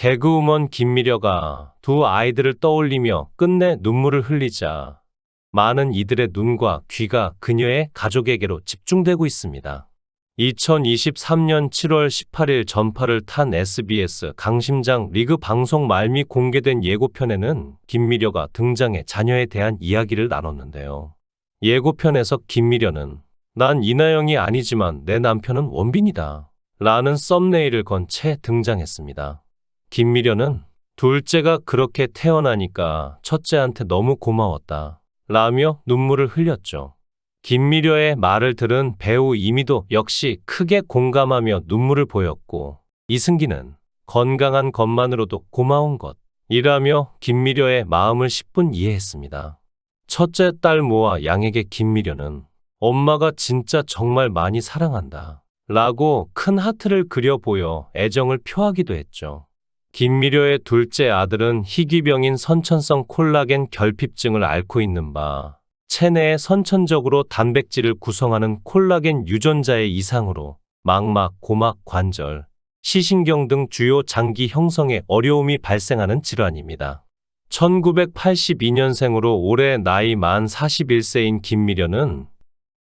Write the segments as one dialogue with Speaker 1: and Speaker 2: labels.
Speaker 1: 개그우먼 김미려가 두 아이들을 떠올리며 끝내 눈물을 흘리자 많은 이들의 눈과 귀가 그녀의 가족에게로 집중되고 있습니다. 2023년 7월 18일 전파를 탄 SBS 강심장 리그 방송 말미 공개된 예고편에는 김미려가 등장해 자녀에 대한 이야기를 나눴는데요. 예고편에서 김미려는 "난 이나영이 아니지만 내 남편은 원빈이다" 라는 썸네일을 건 채 등장했습니다. 김미려는 "둘째가 그렇게 태어나니까 첫째한테 너무 고마웠다" 라며 눈물을 흘렸죠. 김미려의 말을 들은 배우 이미도 역시 크게 공감하며 눈물을 보였고, 이승기는 "건강한 것만으로도 고마운 것"이라며 김미려의 마음을 10분 이해했습니다. 첫째 딸 모아 양에게 김미려는 "엄마가 진짜 정말 많이 사랑한다" 라고 큰 하트를 그려 보여 애정을 표하기도 했죠. 김미려의 둘째 아들은 희귀병인 선천성 콜라겐 결핍증을 앓고 있는 바 체내에 선천적으로 단백질을 구성하는 콜라겐 유전자의 이상으로 망막, 고막, 관절, 시신경 등 주요 장기 형성에 어려움이 발생하는 질환입니다. 1982년생으로 올해 나이 만 41세인 김미려는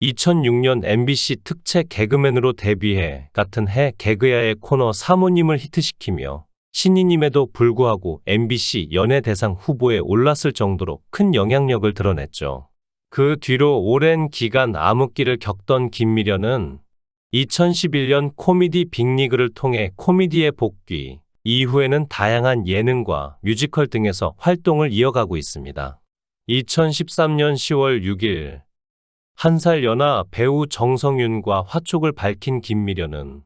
Speaker 1: 2006년 MBC 특채 개그맨으로 데뷔해 같은 해 개그야의 코너 사모님을 히트시키며 신인임에도 불구하고 MBC 연예대상 후보에 올랐을 정도로 큰 영향력을 드러냈죠. 그 뒤로 오랜 기간 암흑기를 겪던 김미려는 2011년 코미디 빅리그를 통해 코미디에 복귀, 이후에는 다양한 예능과 뮤지컬 등에서 활동을 이어가고 있습니다. 2013년 10월 6일 1살 연하 배우 정성윤과 화촉을 밝힌 김미려는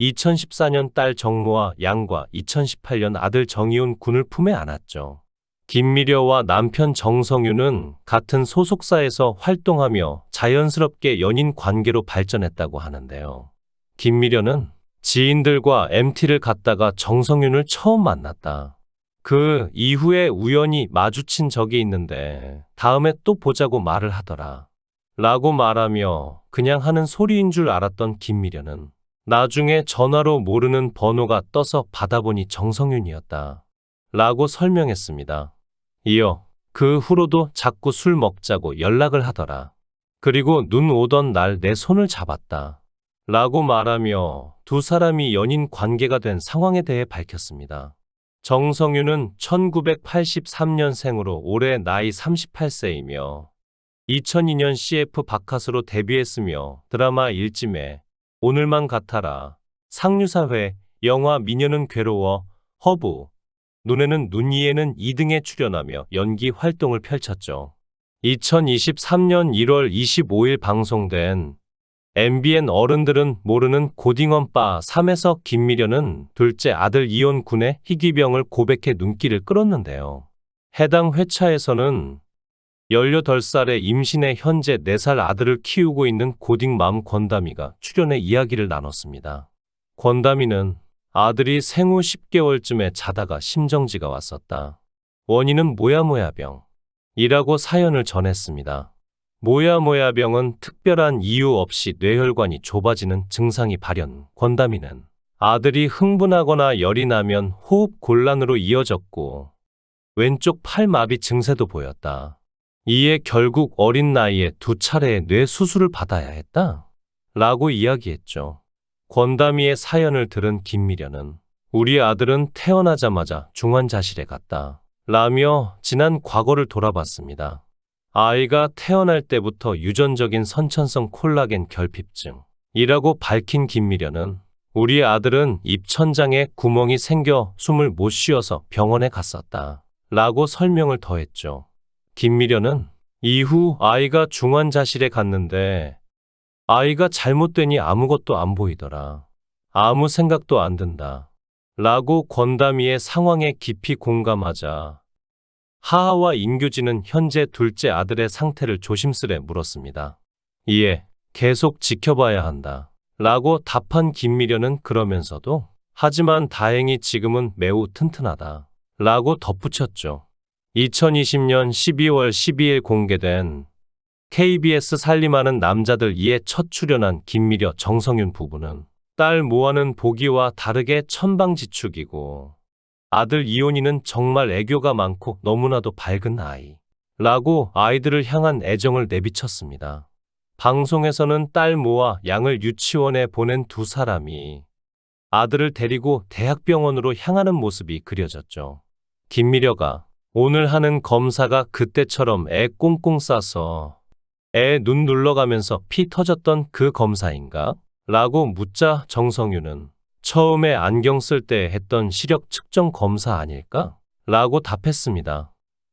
Speaker 1: 2014년 딸 정모아 양과 2018년 아들 정이훈 군을 품에 안았죠. 김미려와 남편 정성윤은 같은 소속사에서 활동하며 자연스럽게 연인 관계로 발전했다고 하는데요. 김미려는 지인들과 MT를 갔다가 정성윤을 처음 만났다. 그 이후에 우연히 마주친 적이 있는데 다음에 또 보자고 말을 하더라 라고 말하며 그냥 하는 소리인 줄 알았던 김미려는 나중에 전화로 모르는 번호가 떠서 받아보니 정성윤이었다 라고 설명했습니다. 이어 그 후로도 자꾸 술 먹자고 연락을 하더라. 그리고 눈 오던 날 내 손을 잡았다 라고 말하며 두 사람이 연인 관계가 된 상황에 대해 밝혔습니다. 정성윤은 1983년생으로 올해 나이 38세이며 2002년 CF 바카스로 데뷔했으며 드라마 일찜에 오늘만 같아라, 상류사회, 영화 미녀는 괴로워, 허브, 눈에는 눈, 이에는 2등에 출연하며 연기 활동을 펼쳤죠. 2023년 1월 25일 방송된 MBN 어른들은 모르는 고딩엄빠 3에서 김미려는 둘째 아들 이혼 군의 희귀병을 고백해 눈길을 끌었는데요. 해당 회차에서는 18살에 임신해 현재 4살 아들을 키우고 있는 고딩맘 권다미가 출연해 이야기를 나눴습니다. 권다미는 아들이 생후 10개월쯤에 자다가 심정지가 왔었다. 원인은 모야모야병이라고 사연을 전했습니다. 모야모야병은 특별한 이유 없이 뇌혈관이 좁아지는 증상이 발현. 권다미는 아들이 흥분하거나 열이 나면 호흡 곤란으로 이어졌고 왼쪽 팔 마비 증세도 보였다. 이에 결국 어린 나이에 2차례의 뇌 수술을 받아야 했다 라고 이야기했죠. 권다미의 사연을 들은 김미려는 우리 아들은 태어나자마자 중환자실에 갔다 라며 지난 과거를 돌아봤습니다. 아이가 태어날 때부터 유전적인 선천성 콜라겐 결핍증이라고 밝힌 김미려는 우리 아들은 입천장에 구멍이 생겨 숨을 못 쉬어서 병원에 갔었다 라고 설명을 더했죠. 김미려는 이후 아이가 중환자실에 갔는데 아이가 잘못되니 아무것도 안 보이더라. 아무 생각도 안 든다 라고 권다미의 상황에 깊이 공감하자 하하와 인규진은 현재 둘째 아들의 상태를 조심스레 물었습니다. 이에 계속 지켜봐야 한다 라고 답한 김미려는 그러면서도 하지만 다행히 지금은 매우 튼튼하다 라고 덧붙였죠. 2020년 12월 12일 공개된 KBS 살림하는 남자들 2에 첫 출연한 김미려 정성윤 부부는 딸 모아는 보기와 다르게 천방지축이고 아들 이온이는 정말 애교가 많고 너무나도 밝은 아이. 라고 아이들을 향한 애정을 내비쳤습니다. 방송에서는 딸 모와 양을 유치원에 보낸 두 사람이 아들을 데리고 대학병원으로 향하는 모습이 그려졌죠. 김미려가 오늘 하는 검사가 그때처럼 애 꽁꽁 싸서 애 눈 눌러가면서 피 터졌던 그 검사인가? 라고 묻자 정성윤은 처음에 안경 쓸 때 했던 시력 측정 검사 아닐까? 라고 답했습니다.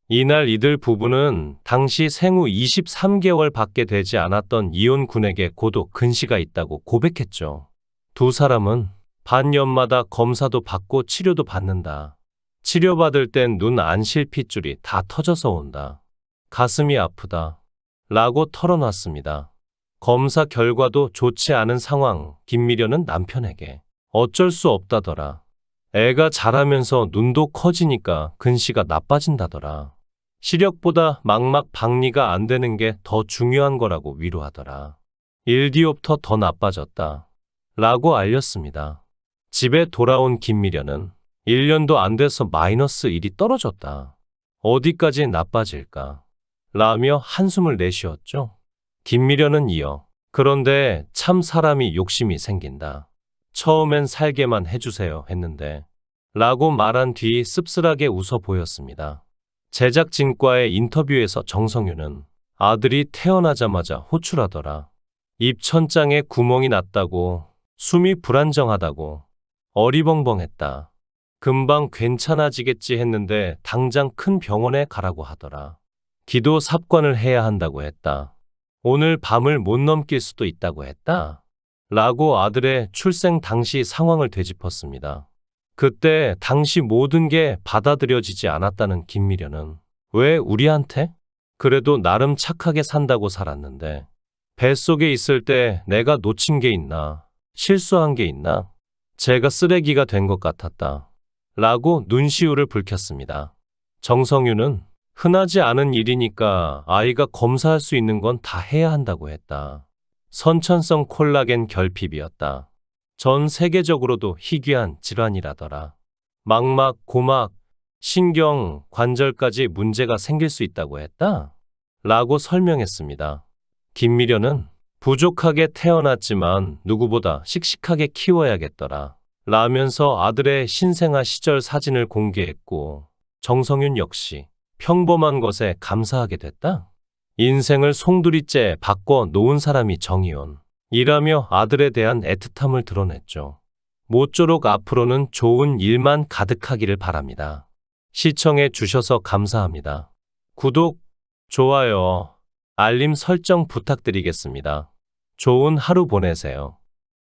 Speaker 1: 이날 이들 부부는 당시 생후 23개월 밖에 되지 않았던 이온 군에게 고도 근시가 있다고 고백했죠. 두 사람은 반년마다 검사도 받고 치료도 받는다. 치료받을 땐 눈 안실 핏줄이 다 터져서 온다. 가슴이 아프다. 라고 털어놨습니다. 검사 결과도 좋지 않은 상황. 김미려는 남편에게 어쩔 수 없다더라. 애가 자라면서 눈도 커지니까 근시가 나빠진다더라. 시력보다 망막 박리가 안 되는 게 더 중요한 거라고 위로하더라. 1디옵터 더 나빠졌다. 라고 알렸습니다. 집에 돌아온 김미려는 1년도 안 돼서 마이너스 1이 떨어졌다. 어디까지 나빠질까? 라며 한숨을 내쉬었죠. 김미려는 이어 그런데 참 사람이 욕심이 생긴다. 처음엔 살게만 해주세요 했는데 라고 말한 뒤 씁쓸하게 웃어 보였습니다. 제작진과의 인터뷰에서 정성윤은 아들이 태어나자마자 호출하더라. 입천장에 구멍이 났다고, 숨이 불안정하다고, 어리벙벙했다. 금방 괜찮아지겠지 했는데 당장 큰 병원에 가라고 하더라. 기도 삽관을 해야 한다고 했다. 오늘 밤을 못 넘길 수도 있다고 했다. 라고 아들의 출생 당시 상황을 되짚었습니다. 그때 당시 모든 게 받아들여지지 않았다는 김미려는 왜 우리한테? 그래도 나름 착하게 산다고 살았는데 뱃속에 있을 때 내가 놓친 게 있나? 실수한 게 있나? 제가 쓰레기가 된 것 같았다. 라고 눈시울을 붉혔습니다. 정성윤은 흔하지 않은 일이니까 아이가 검사할 수 있는 건 다 해야 한다고 했다. 선천성 콜라겐 결핍이었다. 전 세계적으로도 희귀한 질환이라더라. 망막, 고막, 신경, 관절까지 문제가 생길 수 있다고 했다. 라고 설명했습니다. 김미려는 부족하게 태어났지만 누구보다 씩씩하게 키워야겠더라. 라면서 아들의 신생아 시절 사진을 공개했고 정성윤 역시 평범한 것에 감사하게 됐다. 인생을 송두리째 바꿔 놓은 사람이 정이온. 이라며 아들에 대한 애틋함을 드러냈죠. 모쪼록 앞으로는 좋은 일만 가득하기를 바랍니다. 시청해 주셔서 감사합니다. 구독, 좋아요, 알림 설정 부탁드리겠습니다. 좋은 하루 보내세요.